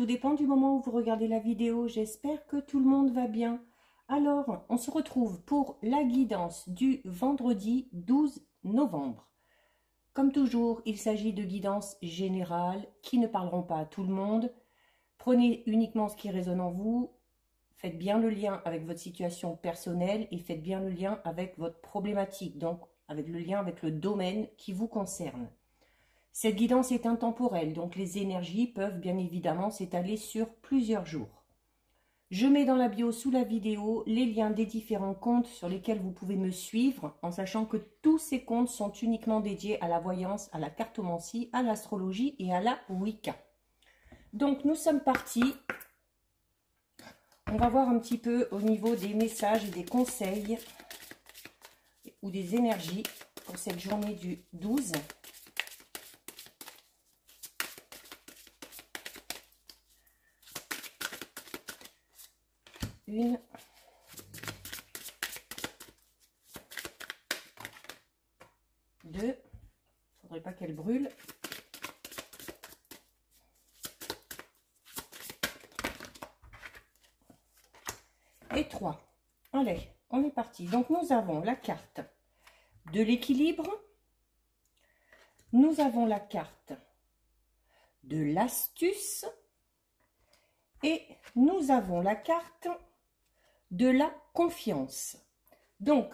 tout dépend du moment où vous regardez la vidéo. J'espère que tout le monde va bien. Alors, on se retrouve pour la guidance du vendredi 12 novembre. Comme toujours, il s'agit de guidances générales qui ne parleront pas à tout le monde. Prenez uniquement ce qui résonne en vous. Faites bien le lien avec votre situation personnelle et faites bien le lien avec votre problématique, donc avec le lien avec le domaine qui vous concerne. Cette guidance est intemporelle, donc les énergies peuvent bien évidemment s'étaler sur plusieurs jours. Je mets dans la bio sous la vidéo les liens des différents comptes sur lesquels vous pouvez me suivre, en sachant que tous ces comptes sont uniquement dédiés à la voyance, à la cartomancie, à l'astrologie et à la Wicca. Donc nous sommes partis. On va voir un petit peu au niveau des messages et des conseils ou des énergies pour cette journée du 12. Une, deux, faudrait pas qu'elle brûle. Et 3. Allez, on est parti. Donc nous avons la carte de l'équilibre, nous avons la carte de l'astuce et nous avons la carte de la confiance. Donc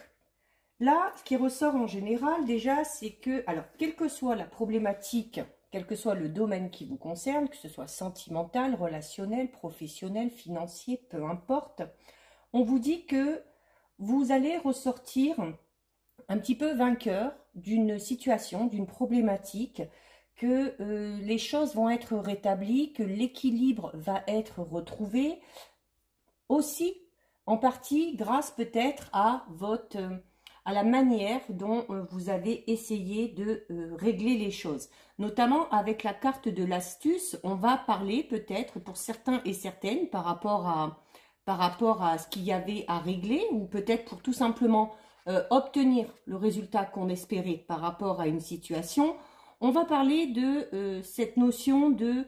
là, ce qui ressort en général déjà, c'est que, alors quelle que soit la problématique, quel que soit le domaine qui vous concerne, que ce soit sentimental, relationnel, professionnel, financier, peu importe, on vous dit que vous allez ressortir un petit peu vainqueur d'une situation, d'une problématique, que les choses vont être rétablies, que l'équilibre va être retrouvé, aussi en partie grâce peut-être à la manière dont vous avez essayé de régler les choses. Notamment avec la carte de l'astuce, on va parler peut-être pour certains et certaines par rapport à ce qu'il y avait à régler, ou peut-être pour tout simplement obtenir le résultat qu'on espérait par rapport à une situation. On va parler de cette notion de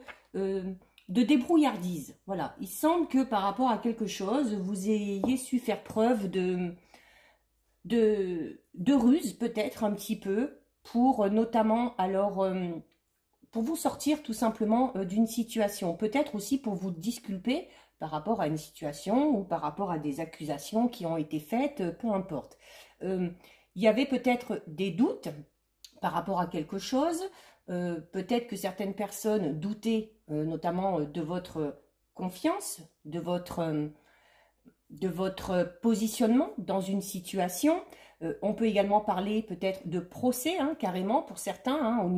débrouillardise. Voilà, il semble que par rapport à quelque chose, vous ayez su faire preuve de ruse, peut-être un petit peu, pour notamment, alors, pour vous sortir tout simplement d'une situation. Peut-être aussi pour vous disculper par rapport à une situation ou par rapport à des accusations qui ont été faites, peu importe. Il y avait peut-être des doutes par rapport à quelque chose, peut-être que certaines personnes doutaient notamment de votre confiance, de votre positionnement dans une situation. On peut également parler peut-être de procès, hein, carrément pour certains, hein, au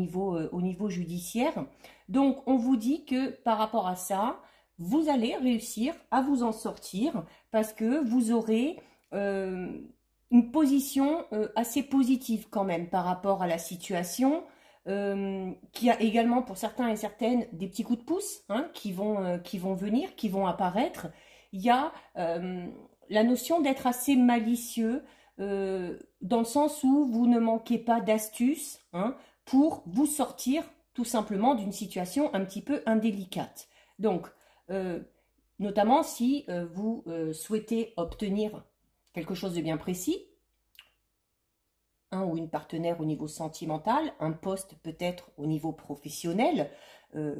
niveau judiciaire. Donc on vous dit que par rapport à ça, vous allez réussir à vous en sortir parce que vous aurez une position assez positive quand même par rapport à la situation, qui a également pour certains et certaines des petits coups de pouce, hein, qui vont venir, qui vont apparaître. Il y a la notion d'être assez malicieux, dans le sens où vous ne manquez pas d'astuces, hein, pour vous sortir tout simplement d'une situation un petit peu indélicate. Donc, notamment si vous souhaitez obtenir quelque chose de bien précis, un ou une partenaire au niveau sentimental, un poste peut-être au niveau professionnel,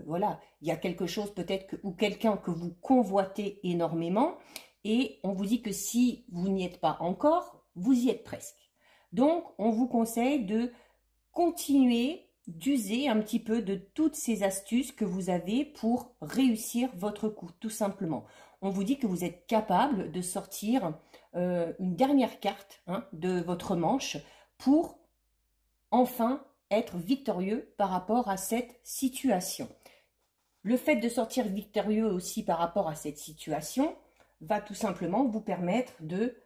voilà, il y a quelque chose peut-être ou quelqu'un que vous convoitez énormément, et on vous dit que si vous n'y êtes pas encore, vous y êtes presque. Donc, on vous conseille de continuer d'user un petit peu de toutes ces astuces que vous avez pour réussir votre coup, tout simplement. On vous dit que vous êtes capable de sortir une dernière carte, hein, de votre manche pour enfin être victorieux par rapport à cette situation. Le fait de sortir victorieux aussi par rapport à cette situation va tout simplement vous permettre de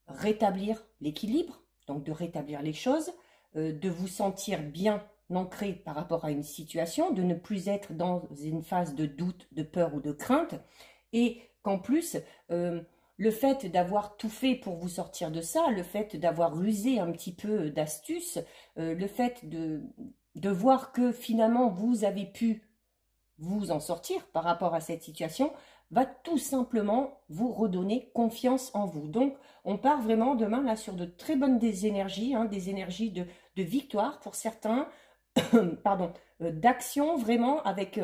rétablir l'équilibre, donc de rétablir les choses, de vous sentir bien ancré par rapport à une situation, de ne plus être dans une phase de doute, de peur ou de crainte, et qu'en plus, le fait d'avoir tout fait pour vous sortir de ça, le fait d'avoir usé un petit peu d'astuces, le fait de voir que finalement vous avez pu vous en sortir par rapport à cette situation, va tout simplement vous redonner confiance en vous. Donc, on part vraiment demain là sur de très bonnes énergies, hein, des énergies de victoire pour certains, pardon, d'action vraiment avec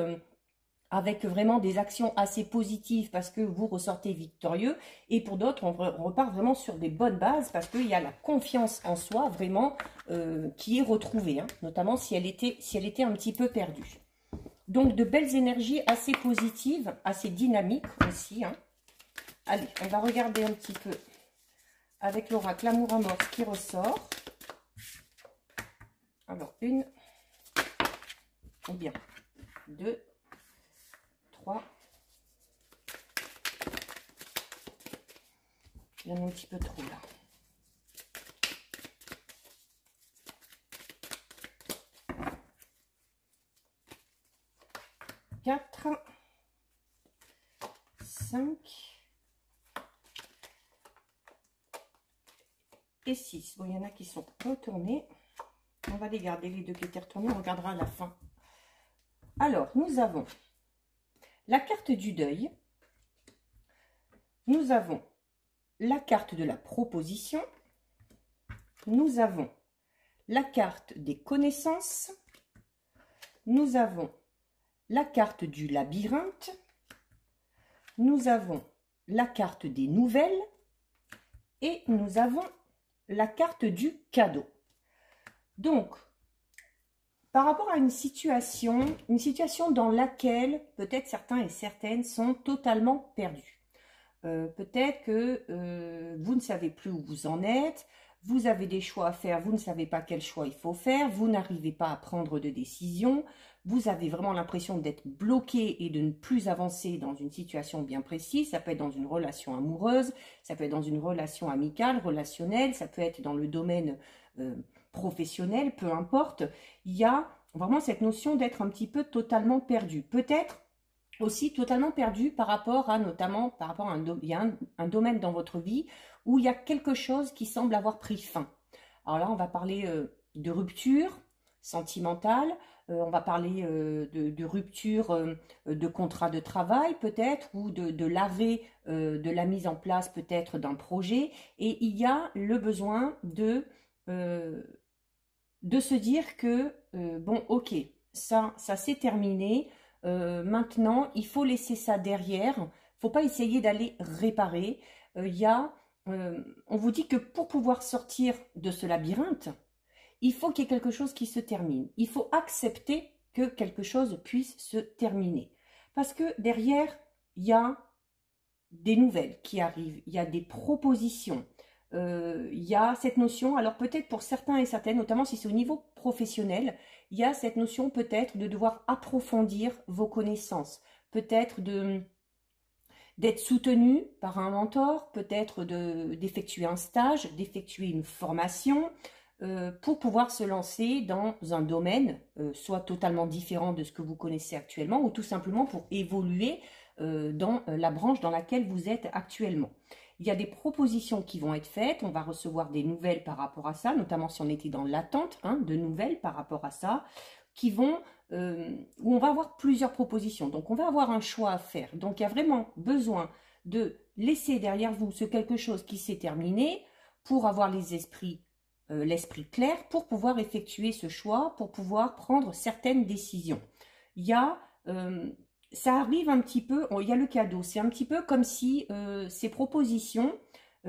vraiment des actions assez positives parce que vous ressortez victorieux. Et pour d'autres, on repart vraiment sur des bonnes bases parce qu'il y a la confiance en soi vraiment qui est retrouvée, hein, notamment si elle était un petit peu perdue. Donc, de belles énergies assez positives, assez dynamiques aussi, hein. Allez, on va regarder un petit peu avec l'oracle Amour à mort ce qui ressort. Alors, une, ou bien deux, trois. Il y en a un petit peu trop là. 4, 5 et 6. Bon, il y en a qui sont retournés. On va les garder, les deux qui étaient retournés, on regardera à la fin. Alors, nous avons la carte du deuil. Nous avons la carte de la proposition. Nous avons la carte des connaissances. Nous avons la carte du labyrinthe, nous avons la carte des nouvelles et nous avons la carte du cadeau. Donc, par rapport à une situation dans laquelle peut-être certains et certaines sont totalement perdus. Peut-être que vous ne savez plus où vous en êtes, vous avez des choix à faire, vous ne savez pas quel choix il faut faire, vous n'arrivez pas à prendre de décision, vous avez vraiment l'impression d'être bloqué et de ne plus avancer dans une situation bien précise. Ça peut être dans une relation amoureuse, ça peut être dans une relation amicale, relationnelle, ça peut être dans le domaine professionnel, peu importe. Il y a vraiment cette notion d'être un petit peu totalement perdu. Peut-être aussi totalement perdu par rapport à, notamment, par rapport à un domaine dans votre vie où il y a quelque chose qui semble avoir pris fin. Alors là, on va parler de rupture sentimentale, on va parler de rupture de contrat de travail peut-être, ou de l'arrêt de la mise en place peut-être d'un projet, et il y a le besoin de se dire que, bon, ok, ça s'est terminé, maintenant, il faut laisser ça derrière, il ne faut pas essayer d'aller réparer. On vous dit que pour pouvoir sortir de ce labyrinthe, il faut qu'il y ait quelque chose qui se termine. Il faut accepter que quelque chose puisse se terminer. Parce que derrière, il y a des nouvelles qui arrivent, il y a des propositions, il y a cette notion, alors peut-être pour certains et certaines, notamment si c'est au niveau professionnel, il y a cette notion peut-être de devoir approfondir vos connaissances, peut-être d'être soutenu par un mentor, peut-être d'effectuer un stage, d'effectuer une formation pour pouvoir se lancer dans un domaine, soit totalement différent de ce que vous connaissez actuellement, ou tout simplement pour évoluer dans la branche dans laquelle vous êtes actuellement. Il y a des propositions qui vont être faites, on va recevoir des nouvelles par rapport à ça, notamment si on était dans l'attente de nouvelles par rapport à ça, qui vont, où on va avoir plusieurs propositions. Donc on va avoir un choix à faire. Donc il y a vraiment besoin de laisser derrière vous ce quelque chose qui s'est terminé pour avoir l'esprit clair, pour pouvoir effectuer ce choix, pour pouvoir prendre certaines décisions. Il y a... ça arrive un petit peu, il y a le cadeau, c'est un petit peu comme si ces propositions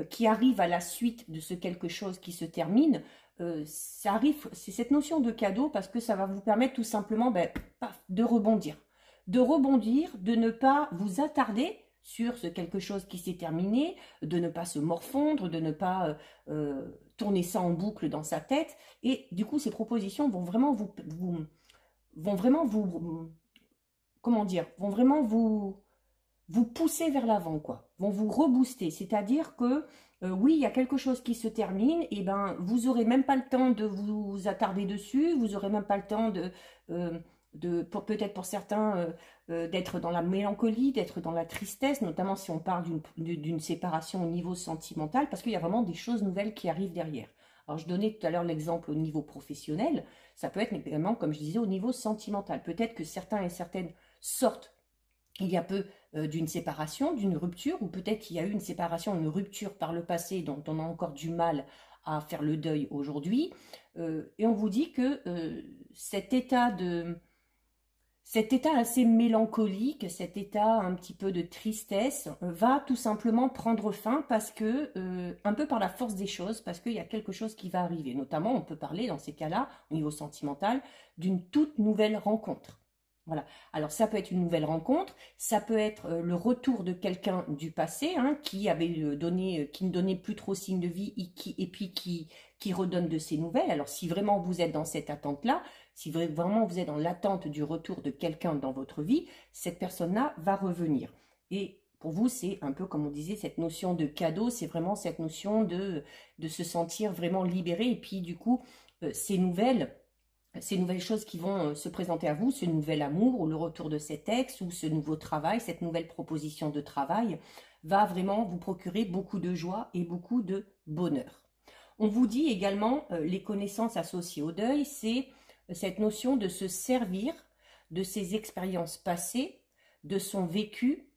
qui arrivent à la suite de ce quelque chose qui se termine, ça arrive, c'est cette notion de cadeau parce que ça va vous permettre tout simplement de rebondir. De ne pas vous attarder sur ce quelque chose qui s'est terminé, de ne pas se morfondre, de ne pas tourner ça en boucle dans sa tête. Et du coup, ces propositions vont vraiment comment dire, vont vraiment vous pousser vers l'avant, quoi, vont vous rebooster. C'est-à-dire que, oui, il y a quelque chose qui se termine, et ben, vous n'aurez même pas le temps de vous attarder dessus, vous n'aurez même pas le temps peut-être pour certains, d'être dans la mélancolie, d'être dans la tristesse, notamment si on parle d'une séparation au niveau sentimental, parce qu'il y a vraiment des choses nouvelles qui arrivent derrière. Alors, je donnais tout à l'heure l'exemple au niveau professionnel, ça peut être également, comme je disais, au niveau sentimental. Peut-être que certains et certaines sortent il y a peu d'une séparation, d'une rupture, ou peut-être qu'il y a eu une séparation, une rupture par le passé dont on a encore du mal à faire le deuil aujourd'hui. Et on vous dit que cet état assez mélancolique, cet état un petit peu de tristesse, va tout simplement prendre fin parce que, un peu par la force des choses, parce qu'il y a quelque chose qui va arriver. Notamment, on peut parler dans ces cas-là, au niveau sentimental, d'une toute nouvelle rencontre. Voilà. Alors ça peut être une nouvelle rencontre, ça peut être le retour de quelqu'un du passé, hein, qui avait donné, qui ne donnait plus trop signe de vie et puis qui redonne de ses nouvelles. Alors si vraiment vous êtes dans cette attente-là, si vraiment vous êtes dans l'attente du retour de quelqu'un dans votre vie, cette personne-là va revenir. Et pour vous, c'est un peu comme on disait, cette notion de cadeau, c'est vraiment cette notion de se sentir vraiment libéré. Et puis du coup, ces nouvelles choses qui vont se présenter à vous, ce nouvel amour ou le retour de cet ex ou ce nouveau travail, cette nouvelle proposition de travail, va vraiment vous procurer beaucoup de joie et beaucoup de bonheur. On vous dit également, les connaissances associées au deuil, c'est cette notion de se servir de ses expériences passées, de son vécu,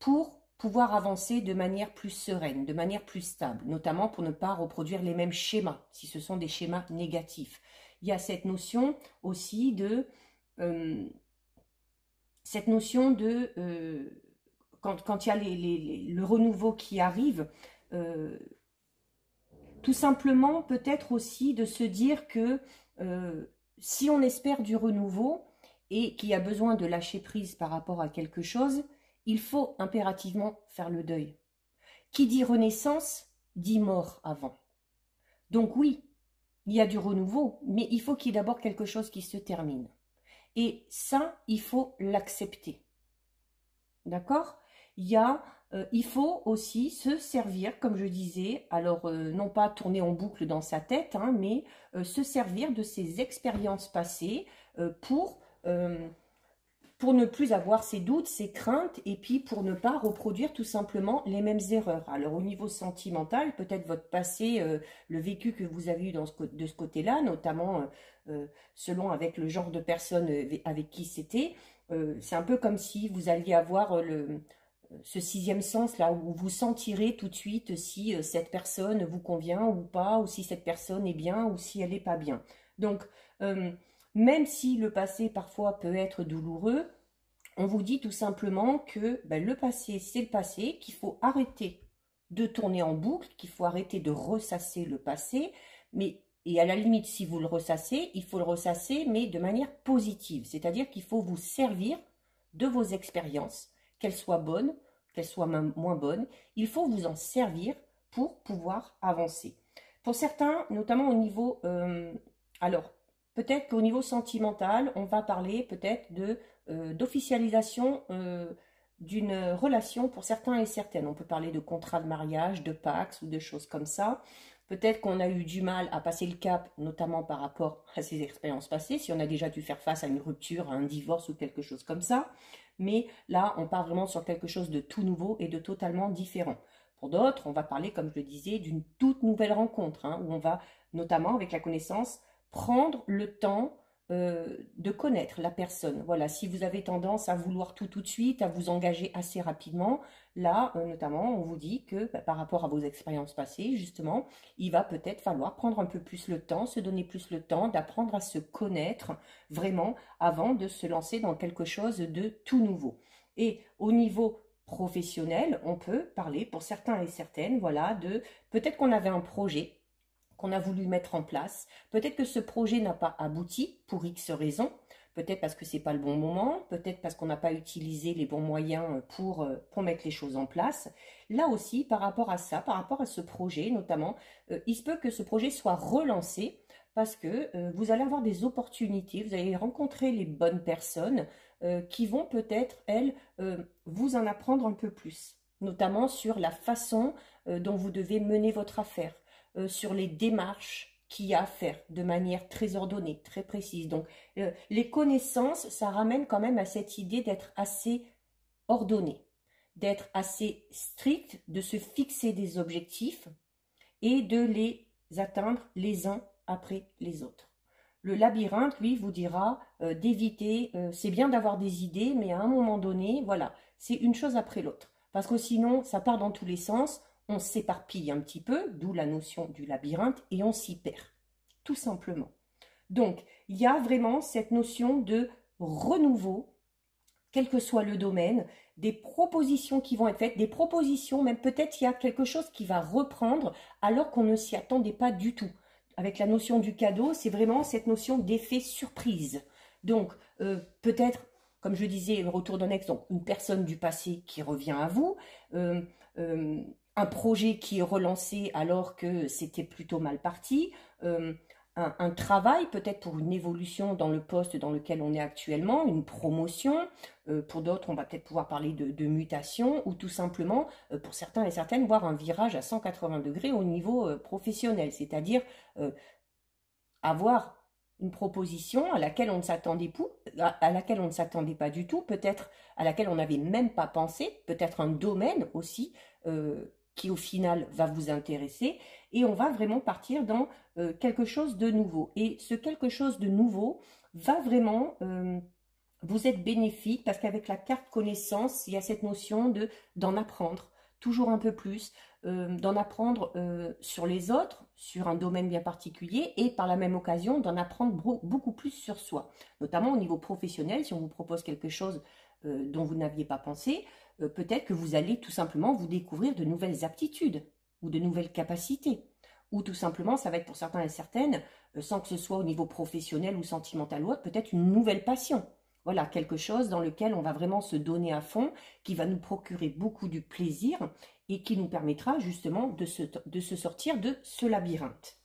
pour pouvoir avancer de manière plus sereine, de manière plus stable, notamment pour ne pas reproduire les mêmes schémas, si ce sont des schémas négatifs. Il y a cette notion aussi de quand il y a le renouveau qui arrive, tout simplement peut-être aussi de se dire que si on espère du renouveau et qu'il y a besoin de lâcher prise par rapport à quelque chose, il faut impérativement faire le deuil. Qui dit renaissance, dit mort avant. Donc oui, il y a du renouveau, mais il faut qu'il y ait d'abord quelque chose qui se termine. Et ça, il faut l'accepter. D'accord ? Il faut aussi se servir, comme je disais, alors non pas tourner en boucle dans sa tête, hein, mais se servir de ses expériences passées pour ne plus avoir ses doutes, ses craintes, et puis pour ne pas reproduire tout simplement les mêmes erreurs. Alors au niveau sentimental, peut-être votre passé, le vécu que vous avez eu de ce côté-là, notamment selon avec le genre de personne avec qui c'était, c'est un peu comme si vous alliez avoir ce sixième sens là, où vous sentirez tout de suite si cette personne vous convient ou pas, ou si cette personne est bien ou si elle n'est pas bien. Donc, même si le passé parfois peut être douloureux, on vous dit tout simplement que le passé, c'est le passé, qu'il faut arrêter de tourner en boucle, qu'il faut arrêter de ressasser le passé, et à la limite, si vous le ressassez, il faut le ressasser, mais de manière positive, c'est-à-dire qu'il faut vous servir de vos expériences, qu'elles soient bonnes, qu'elles soient moins bonnes, il faut vous en servir pour pouvoir avancer. Pour certains, notamment au niveau... alors, peut-être qu'au niveau sentimental, on va parler peut-être d'officialisation d'une relation pour certains et certaines. On peut parler de contrat de mariage, de pax ou de choses comme ça. Peut-être qu'on a eu du mal à passer le cap, notamment par rapport à ses expériences passées, si on a déjà dû faire face à une rupture, à un divorce ou quelque chose comme ça. Mais là, on part vraiment sur quelque chose de tout nouveau et de totalement différent. Pour d'autres, on va parler, comme je le disais, d'une toute nouvelle rencontre, hein, où on va, notamment avec la connaissance, prendre le temps de connaître la personne. Voilà, si vous avez tendance à vouloir tout de suite, à vous engager assez rapidement, là, notamment, on vous dit que par rapport à vos expériences passées, justement, il va peut-être falloir prendre un peu plus le temps, se donner plus le temps d'apprendre à se connaître vraiment avant de se lancer dans quelque chose de tout nouveau. Et au niveau professionnel, on peut parler pour certains et certaines, voilà, de peut-être qu'on avait un projet qu'on a voulu mettre en place. Peut-être que ce projet n'a pas abouti pour X raisons, peut-être parce que ce n'est pas le bon moment, peut-être parce qu'on n'a pas utilisé les bons moyens pour mettre les choses en place. Là aussi, par rapport à ça, par rapport à ce projet notamment, il se peut que ce projet soit relancé parce que vous allez avoir des opportunités, vous allez rencontrer les bonnes personnes qui vont peut-être, elles, vous en apprendre un peu plus, notamment sur la façon dont vous devez mener votre affaire, sur les démarches qu'il y a à faire de manière très ordonnée, très précise. Donc, les connaissances, ça ramène quand même à cette idée d'être assez ordonné, d'être assez strict, de se fixer des objectifs et de les atteindre les uns après les autres. Le labyrinthe, lui, vous dira d'éviter, c'est bien d'avoir des idées, mais à un moment donné, voilà, c'est une chose après l'autre. Parce que sinon, ça part dans tous les sens, on s'éparpille un petit peu, d'où la notion du labyrinthe, et on s'y perd, tout simplement. Donc, il y a vraiment cette notion de renouveau, quel que soit le domaine, des propositions qui vont être faites, des propositions, même peut-être il y a quelque chose qui va reprendre alors qu'on ne s'y attendait pas du tout. Avec la notion du cadeau, c'est vraiment cette notion d'effet surprise. Donc, peut-être, comme je disais, le retour d'un ex, donc une personne du passé qui revient à vous, un projet qui est relancé alors que c'était plutôt mal parti, un travail, peut-être pour une évolution dans le poste dans lequel on est actuellement, une promotion. Pour d'autres, on va peut-être pouvoir parler de mutation ou tout simplement, pour certains et certaines, voir un virage à 180 degrés au niveau professionnel, c'est-à-dire avoir une proposition à laquelle on ne s'attendait pas, à laquelle on ne s'attendait pas du tout, peut-être à laquelle on n'avait même pas pensé, peut-être un domaine aussi qui au final va vous intéresser, et on va vraiment partir dans quelque chose de nouveau. Et ce quelque chose de nouveau va vraiment vous être bénéfique parce qu'avec la carte connaissance, il y a cette notion d'en apprendre toujours un peu plus, d'en apprendre sur les autres, sur un domaine bien particulier, et par la même occasion d'en apprendre beaucoup plus sur soi, notamment au niveau professionnel. Si on vous propose quelque chose dont vous n'aviez pas pensé, peut-être que vous allez tout simplement vous découvrir de nouvelles aptitudes ou de nouvelles capacités, ou tout simplement, ça va être pour certains et certaines, sans que ce soit au niveau professionnel ou sentimental ou autre, peut-être une nouvelle passion. Voilà, quelque chose dans lequel on va vraiment se donner à fond, qui va nous procurer beaucoup de plaisir et qui nous permettra justement de se sortir de ce labyrinthe.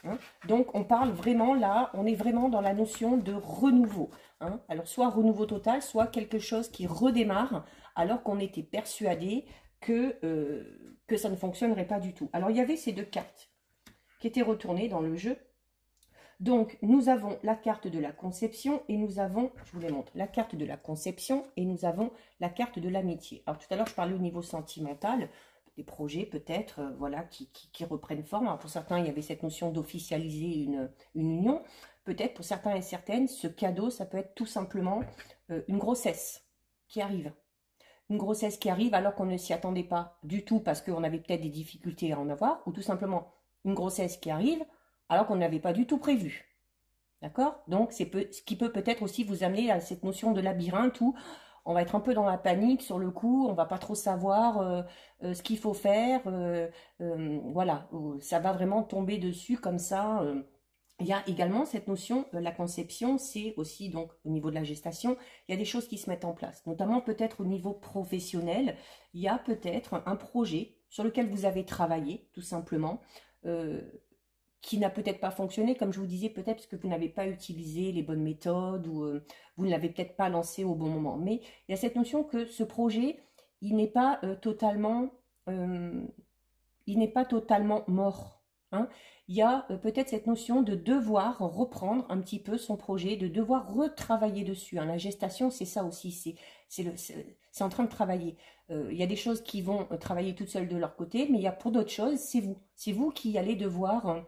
Hein, donc on parle vraiment là, on est vraiment dans la notion de renouveau. Hein. Alors soit renouveau total, soit quelque chose qui redémarre alors qu'on était persuadé que ça ne fonctionnerait pas du tout. Alors il y avait ces deux cartes qui étaient retournées dans le jeu. Donc, nous avons la carte de la conception et nous avons, je vous les montre, la carte de la conception et nous avons la carte de l'amitié. Alors, tout à l'heure, je parlais au niveau sentimental, des projets peut-être, voilà, qui reprennent forme. Alors, pour certains, il y avait cette notion d'officialiser une union. Peut-être pour certains et certaines, ce cadeau, ça peut être tout simplement une grossesse qui arrive. Une grossesse qui arrive alors qu'on ne s'y attendait pas du tout parce qu'on avait peut-être des difficultés à en avoir, ou tout simplement une grossesse qui arrive alors qu'on n'avait pas du tout prévu. D'accord? Donc, c'est ce qui peut peut-être aussi vous amener à cette notion de labyrinthe où on va être un peu dans la panique sur le coup, on va pas trop savoir ce qu'il faut faire. Voilà, ça va vraiment tomber dessus comme ça. Il y a également cette notion, la conception, c'est aussi donc au niveau de la gestation, il y a des choses qui se mettent en place, notamment peut-être au niveau professionnel. Il y a peut-être un projet sur lequel vous avez travaillé, tout simplement, qui n'a peut-être pas fonctionné, comme je vous disais, peut-être parce que vous n'avez pas utilisé les bonnes méthodes ou vous ne l'avez peut-être pas lancé au bon moment. Mais il y a cette notion que ce projet, il n'est pas totalement mort. Hein. Il y a peut-être cette notion de devoir reprendre un petit peu son projet, de devoir retravailler dessus. Hein. La gestation, c'est ça aussi, c'est en train de travailler. Il y a des choses qui vont travailler toutes seules de leur côté, mais il y a pour d'autres choses, c'est vous. C'est vous qui allez devoir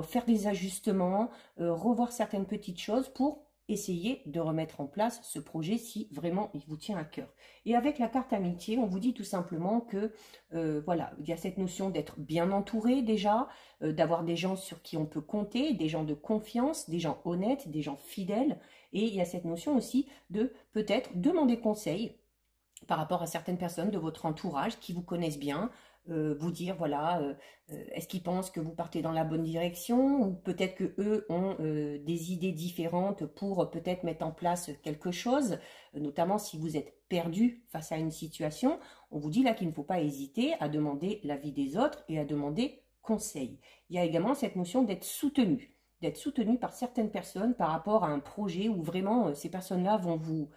faire des ajustements, revoir certaines petites choses pour essayer de remettre en place ce projet si vraiment il vous tient à cœur. Et avec la carte amitié, on vous dit tout simplement que voilà, il y a cette notion d'être bien entouré déjà, d'avoir des gens sur qui on peut compter, des gens de confiance, des gens honnêtes, des gens fidèles. Et il y a cette notion aussi de peut-être demander conseil par rapport à certaines personnes de votre entourage qui vous connaissent bien, vous dire voilà, est-ce qu'ils pensent que vous partez dans la bonne direction ou peut-être que eux ont des idées différentes pour peut-être mettre en place quelque chose, notamment si vous êtes perdu face à une situation. On vous dit là qu'il ne faut pas hésiter à demander l'avis des autres et à demander conseil. Il y a également cette notion d'être soutenu par certaines personnes par rapport à un projet où vraiment ces personnes-là vont vous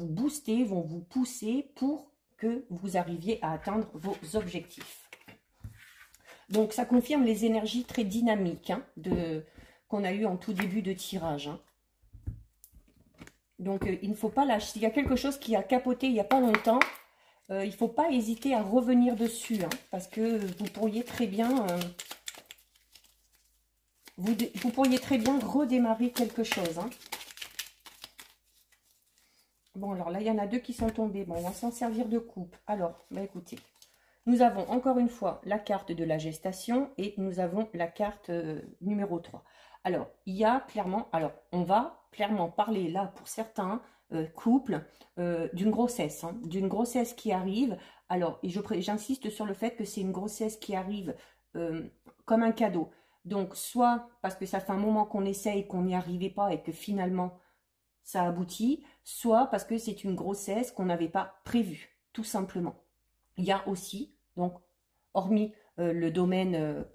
booster, vont vous pousser pour que vous arriviez à atteindre vos objectifs. Donc, ça confirme les énergies très dynamiques hein, qu'on a eues en tout début de tirage. Hein. Donc, il ne faut pas lâcher. S'il y a quelque chose qui a capoté il n'y a pas longtemps, il ne faut pas hésiter à revenir dessus. Hein, parce que vous pourriez très bien Vous pourriez très bien redémarrer quelque chose. Hein. Bon, alors là, il y en a 2 qui sont tombés. Bon, on va s'en servir de coupe. Alors, bah écoutez, nous avons encore une fois la carte de la gestation et nous avons la carte numéro 3. Alors, il y a clairement, alors on va clairement parler là pour certains couples d'une grossesse, hein, d'une grossesse qui arrive. Alors, et j'insiste sur le fait que c'est une grossesse qui arrive comme un cadeau. Donc, soit parce que ça fait un moment qu'on essaye, qu'on n'y arrivait pas et que finalement ça aboutit, soit parce que c'est une grossesse qu'on n'avait pas prévue, tout simplement. Il y a aussi, donc, hormis le domaine,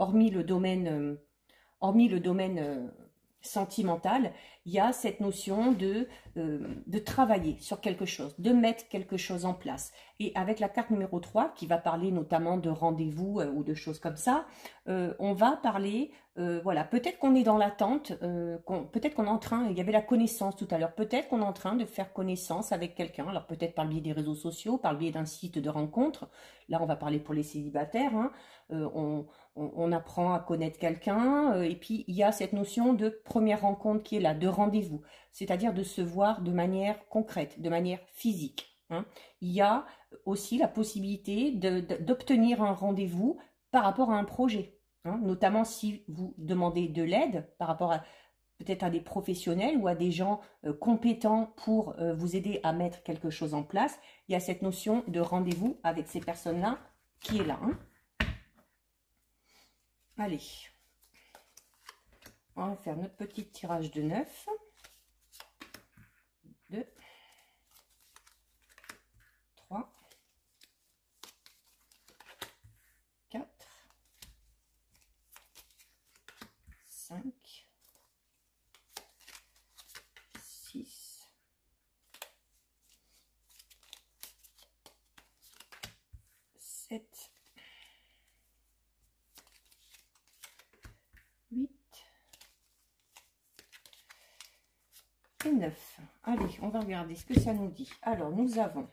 sentimental, il y a cette notion de travailler sur quelque chose, de mettre quelque chose en place. Et avec la carte numéro 3, qui va parler notamment de rendez-vous ou de choses comme ça, on va parler, voilà, peut-être qu'on est dans l'attente, peut-être qu'on est en train, il y avait la connaissance tout à l'heure, peut-être qu'on est en train de faire connaissance avec quelqu'un, alors peut-être par le biais des réseaux sociaux, par le biais d'un site de rencontre, là on va parler pour les célibataires, hein, on apprend à connaître quelqu'un, et puis il y a cette notion de première rencontre qui est là, de rendez-vous, c'est-à-dire de se voir de manière concrète, de manière physique. Hein. Il y a aussi la possibilité d'obtenir un rendez-vous par rapport à un projet, hein, notamment si vous demandez de l'aide par rapport à peut-être à des professionnels ou à des gens compétents pour vous aider à mettre quelque chose en place. Il y a cette notion de rendez-vous avec ces personnes-là qui est là. Hein. Allez, on va faire notre petit tirage de 9. 2, 3, 4, 5, 6, 7, 8 et 9. Allez, on va regarder ce que ça nous dit. Alors, nous avons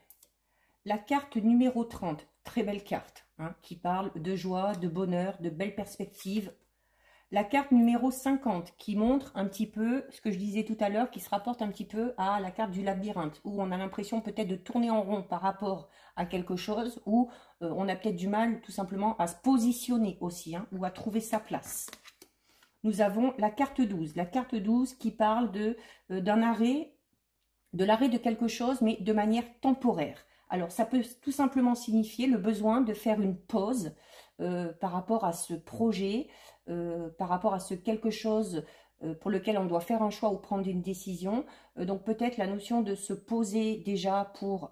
la carte numéro 30, très belle carte, hein, qui parle de joie, de bonheur, de belles perspectives. La carte numéro 50 qui montre un petit peu ce que je disais tout à l'heure, qui se rapporte un petit peu à la carte du labyrinthe, où on a l'impression peut-être de tourner en rond par rapport à quelque chose, où on a peut-être du mal tout simplement à se positionner aussi, hein, ou à trouver sa place. Nous avons la carte 12 qui parle d'un arrêt, de l'arrêt de quelque chose, mais de manière temporaire. Alors, ça peut tout simplement signifier le besoin de faire une pause par rapport à ce projet, par rapport à ce quelque chose pour lequel on doit faire un choix ou prendre une décision. Donc, peut-être la notion de se poser déjà pour,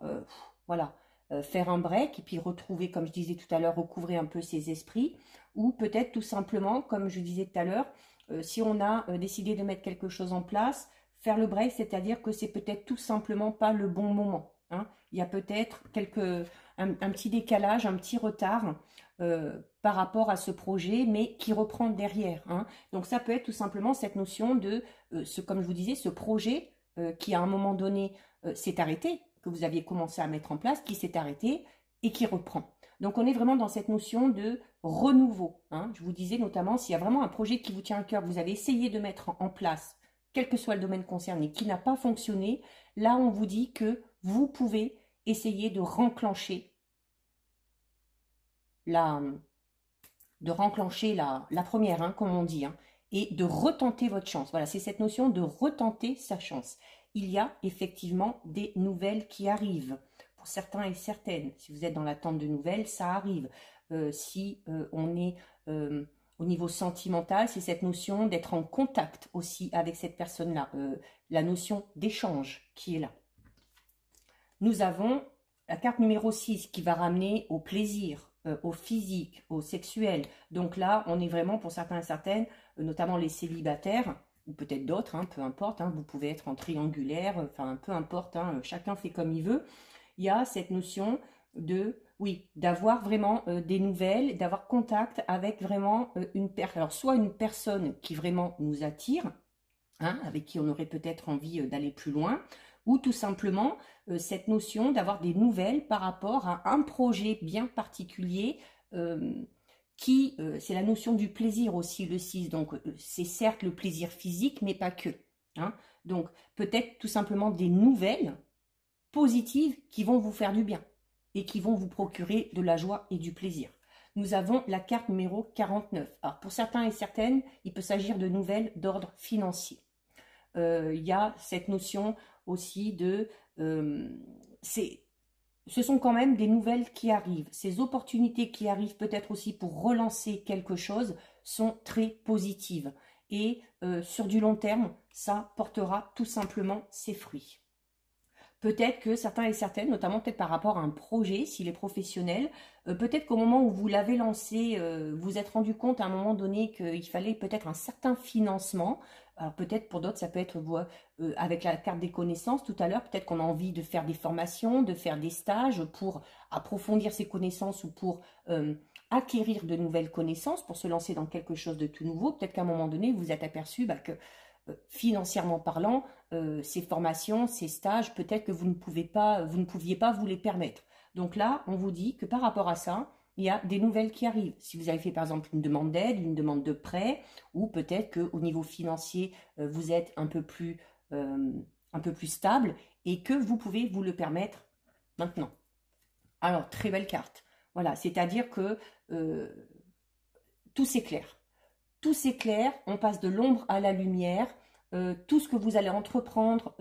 voilà, faire un break et puis retrouver, comme je disais tout à l'heure, recouvrer un peu ses esprits. Ou peut-être tout simplement, comme je disais tout à l'heure, si on a décidé de mettre quelque chose en place, faire le break, c'est-à-dire que c'est peut-être tout simplement pas le bon moment. Hein. Il y a peut-être un petit décalage, un petit retard par rapport à ce projet, mais qui reprend derrière. Hein. Donc ça peut être tout simplement cette notion de, comme je vous disais, ce projet qui à un moment donné s'est arrêté, que vous aviez commencé à mettre en place, qui s'est arrêté et qui reprend. Donc on est vraiment dans cette notion de renouveau. Hein. Je vous disais notamment, s'il y a vraiment un projet qui vous tient à cœur, vous avez essayé de mettre en place, quel que soit le domaine concerné, qui n'a pas fonctionné, là on vous dit que vous pouvez essayer de renclencher la première, hein, comme on dit, hein, et de retenter votre chance. Voilà, c'est cette notion de retenter sa chance. Il y a effectivement des nouvelles qui arrivent, pour certains et certaines. Si vous êtes dans l'attente de nouvelles, ça arrive. Si on est au niveau sentimental, c'est cette notion d'être en contact aussi avec cette personne-là, la notion d'échange qui est là. Nous avons la carte numéro 6 qui va ramener au plaisir, au physique, au sexuel. Donc là, on est vraiment pour certains et certaines, notamment les célibataires, ou peut-être d'autres, hein, peu importe, hein, vous pouvez être en triangulaire, enfin peu importe, hein, chacun fait comme il veut. Il y a cette notion de, oui, d'avoir vraiment des nouvelles, d'avoir contact avec vraiment une personne. Alors soit une personne qui vraiment nous attire, hein, avec qui on aurait peut-être envie d'aller plus loin, ou tout simplement cette notion d'avoir des nouvelles par rapport à un projet bien particulier c'est la notion du plaisir aussi, le 6. Donc, c'est certes le plaisir physique, mais pas que. Hein. Donc, peut-être tout simplement des nouvelles positives qui vont vous faire du bien et qui vont vous procurer de la joie et du plaisir. Nous avons la carte numéro 49. Alors, pour certains et certaines, il peut s'agir de nouvelles d'ordre financier. Il y a cette notion aussi de... ce sont quand même des nouvelles qui arrivent. Ces opportunités qui arrivent peut-être aussi pour relancer quelque chose sont très positives. Et sur du long terme, ça portera tout simplement ses fruits. Peut-être que certains et certaines, notamment peut-être par rapport à un projet, s'il est professionnel, peut-être qu'au moment où vous l'avez lancé, vous êtes rendu compte à un moment donné qu'il fallait peut-être un certain financement. Alors peut-être pour d'autres, ça peut être avec la carte des connaissances tout à l'heure, peut-être qu'on a envie de faire des formations, de faire des stages pour approfondir ses connaissances ou pour acquérir de nouvelles connaissances, pour se lancer dans quelque chose de tout nouveau. Peut-être qu'à un moment donné, vous êtes aperçu que financièrement parlant, ces formations, ces stages, peut-être que vous ne pouviez pas vous les permettre. Donc là, on vous dit que par rapport à ça, il y a des nouvelles qui arrivent. Si vous avez fait par exemple une demande d'aide, une demande de prêt, ou peut-être qu'au niveau financier, vous êtes un peu plus stable et que vous pouvez vous le permettre maintenant. Alors, très belle carte. Voilà, c'est-à-dire que tout s'éclaire. Tout s'éclaire, on passe de l'ombre à la lumière. Tout ce que vous allez entreprendre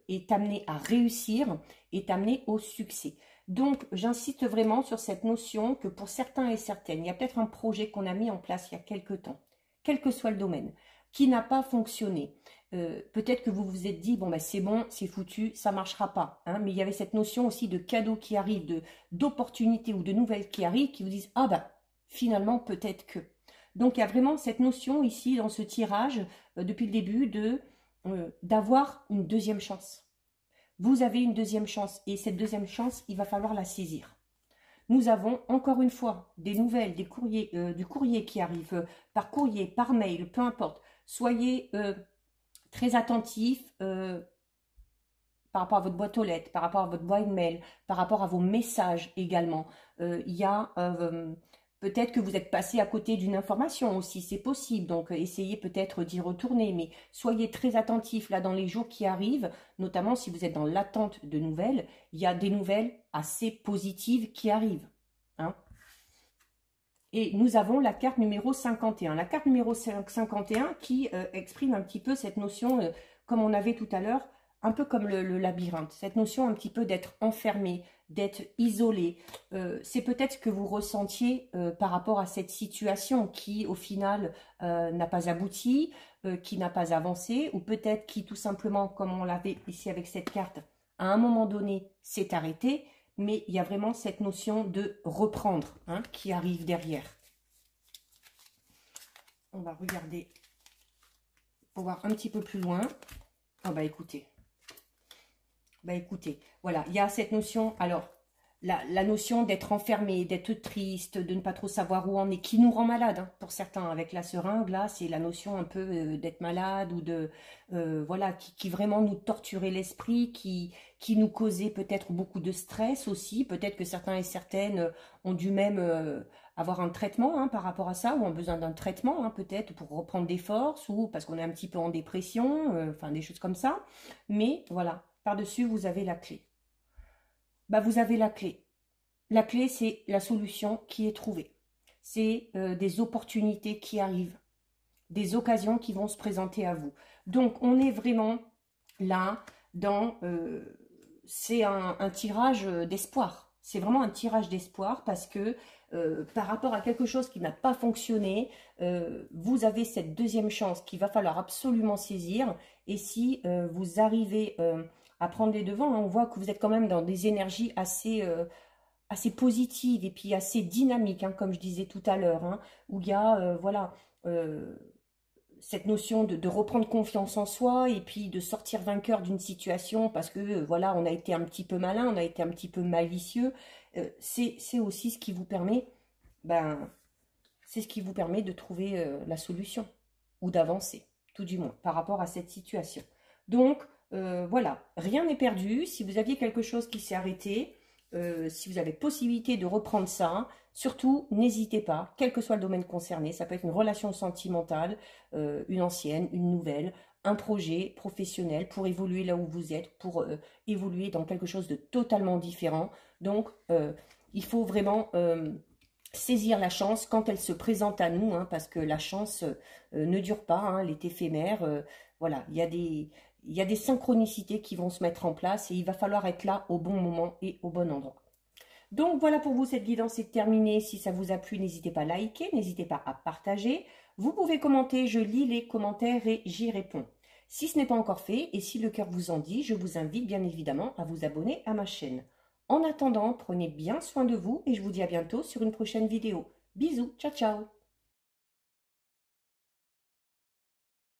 est amené à réussir, est amené au succès. Donc, j'insiste vraiment sur cette notion que pour certains et certaines, il y a peut-être un projet qu'on a mis en place il y a quelque temps, quel que soit le domaine, qui n'a pas fonctionné. Peut-être que vous vous êtes dit, bon, ben, c'est bon, c'est foutu, ça ne marchera pas. Hein, mais il y avait cette notion aussi de cadeaux qui arrivent, d'opportunités ou de nouvelles qui arrivent, qui vous disent, ah ben, finalement, peut-être que... Donc, il y a vraiment cette notion ici, dans ce tirage, depuis le début, d'avoir une deuxième chance. Vous avez une deuxième chance et cette deuxième chance, il va falloir la saisir. Nous avons encore une fois des nouvelles, du courrier qui arrive par courrier, par mail, peu importe. Soyez très attentifs par rapport à votre boîte aux lettres, par rapport à votre boîte mail, par rapport à vos messages également. Il y a... peut-être que vous êtes passé à côté d'une information aussi, c'est possible, donc essayez peut-être d'y retourner, mais soyez très attentifs là dans les jours qui arrivent, notamment si vous êtes dans l'attente de nouvelles, il y a des nouvelles assez positives qui arrivent. Hein. Et nous avons la carte numéro 51. La carte numéro 51 qui exprime un petit peu cette notion, comme on avait tout à l'heure, un peu comme le labyrinthe, cette notion un petit peu d'être enfermé, d'être isolé. C'est peut-être ce que vous ressentiez par rapport à cette situation qui, au final, n'a pas abouti, qui n'a pas avancé, ou peut-être qui, tout simplement, comme on l'avait ici avec cette carte, à un moment donné, s'est arrêté, mais il y a vraiment cette notion de reprendre hein, qui arrive derrière. On va regarder pour voir un petit peu plus loin. Ah bah écoutez. Voilà, il y a cette notion, alors, la notion d'être enfermé, d'être triste, de ne pas trop savoir où on est, qui nous rend malade, hein, pour certains. Avec la seringue, là, c'est la notion un peu d'être malade ou de, voilà, qui vraiment nous torturait l'esprit, qui nous causait peut-être beaucoup de stress aussi. Peut-être que certains et certaines ont dû même avoir un traitement hein, par rapport à ça, ou ont besoin d'un traitement, hein, peut-être pour reprendre des forces, ou parce qu'on est un petit peu en dépression, enfin des choses comme ça. Mais voilà. Par-dessus, vous avez la clé. Bah, vous avez la clé. La clé, c'est la solution qui est trouvée. C'est des opportunités qui arrivent, des occasions qui vont se présenter à vous. Donc, on est vraiment là dans... c'est un tirage d'espoir. C'est vraiment un tirage d'espoir parce que par rapport à quelque chose qui n'a pas fonctionné, vous avez cette deuxième chance qu'il va falloir absolument saisir. Et si vous arrivez... à prendre les devants, on voit que vous êtes quand même dans des énergies assez positives et puis assez dynamiques, hein, comme je disais tout à l'heure, hein, où il y a voilà, cette notion de reprendre confiance en soi et puis de sortir vainqueur d'une situation parce que voilà, on a été un petit peu malin, on a été un petit peu malicieux. C'est aussi ce qui vous permet, c'est ce qui vous permet de trouver la solution ou d'avancer, tout du moins, par rapport à cette situation. Donc, voilà, rien n'est perdu. Si vous aviez quelque chose qui s'est arrêté, si vous avez possibilité de reprendre ça, surtout n'hésitez pas, quel que soit le domaine concerné, ça peut être une relation sentimentale, une ancienne, une nouvelle, un projet professionnel pour évoluer là où vous êtes, pour évoluer dans quelque chose de totalement différent. Donc, il faut vraiment saisir la chance quand elle se présente à nous, hein, parce que la chance ne dure pas, hein, elle est éphémère. Voilà, il y a des synchronicités qui vont se mettre en place et il va falloir être là au bon moment et au bon endroit. Donc voilà pour vous, cette guidance est terminée. Si ça vous a plu, n'hésitez pas à liker, n'hésitez pas à partager. Vous pouvez commenter, je lis les commentaires et j'y réponds. Si ce n'est pas encore fait et si le cœur vous en dit, je vous invite bien évidemment à vous abonner à ma chaîne. En attendant, prenez bien soin de vous et je vous dis à bientôt sur une prochaine vidéo. Bisous, ciao ciao!